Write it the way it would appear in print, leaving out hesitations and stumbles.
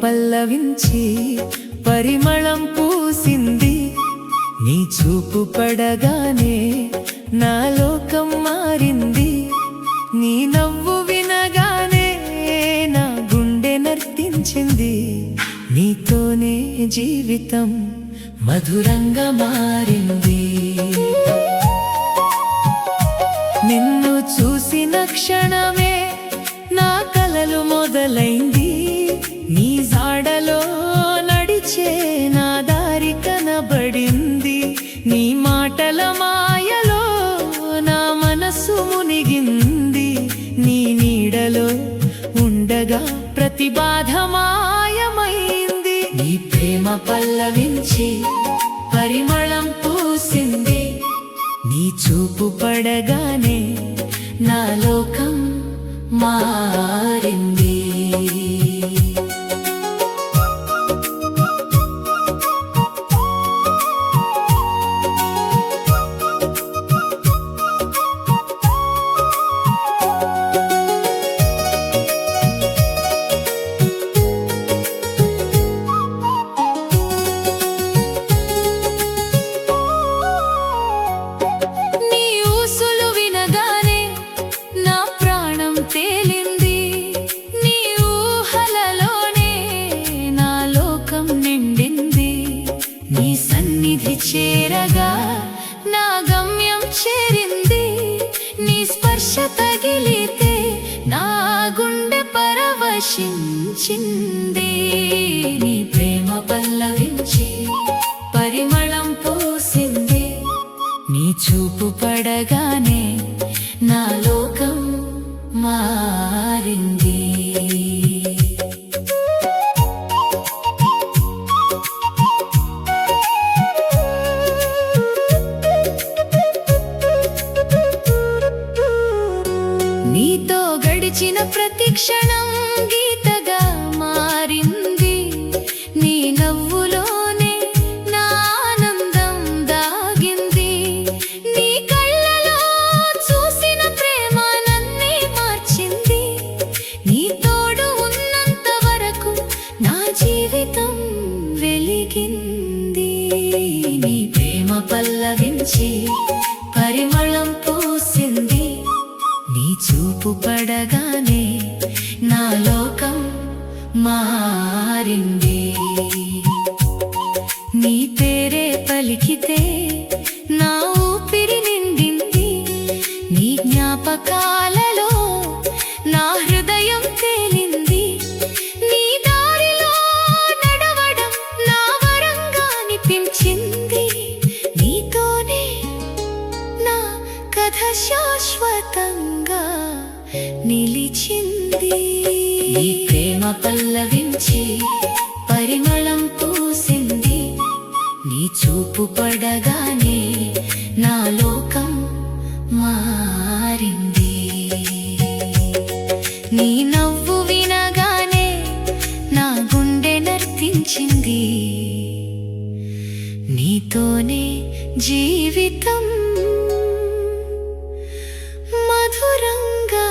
పల్లవించి పరిమళం పూసింది. నీ చూపు పడగానే నా లోకం మారింది. నీ నవ్వు వినగానే నా గుండె నర్తించింది. నీతోనే జీవితం మధురంగా మారింది. నిన్ను చూసిన క్షణమే నా కలలు మొదలైంది. నీ జాడలో నడిచే నా దారి కనబడింది. నీ మాటల మాయలో నా మనసు మునిగింది. నీ నీడలో ఉండగా ప్రతి బాధ మాయమైంది. నీ ప్రేమ పల్లవించి పరిమళం పూసింది. నీ చూపు పడగానే నా లోకం మారింది. చేరగా నా గమ్యం చేరింది. నీ స్పర్శ తగిలితే నా గుండె పరవశించింది. నీ ప్రేమ పల్లవించి పరిమళం పూసింది. నీ చూపు పడగానే నా లోకం మారింది. నీతో గడిచిన ప్రతి క్షణం గీతగా మారింది. నీ నవ్వులోనే నా ఆనందం దాగింది. నీ కళ్ళలో చూసిన ప్రేమ నన్నే మార్చింది. నీ తోడు ఉన్నంత వరకు నా జీవితం వెలిగింది. నీ ప్రేమ పల్లవించి పరిమళం పూసింది. నీ చూపు పడగానే నా లోకం మారింది. నీ పేరే పలికితే నా ఊపిరి నిండింది. నీ జ్ఞాపకాలలో నా హృదయం తేలింది. నీ దారిలో నడవడం నా వరంగా అనిపించింది. నీతోనే నా కథ శాశ్వతంగా నిలిచింది. నీ ప్రేమ పల్లవించి పరిమళం పూసింది. నీ చూపు పడగానే నా లోకం మారింది. నీ నవ్వు వినగానే నా గుండె నర్తించింది. నీతోనే జీవితం మధురంగా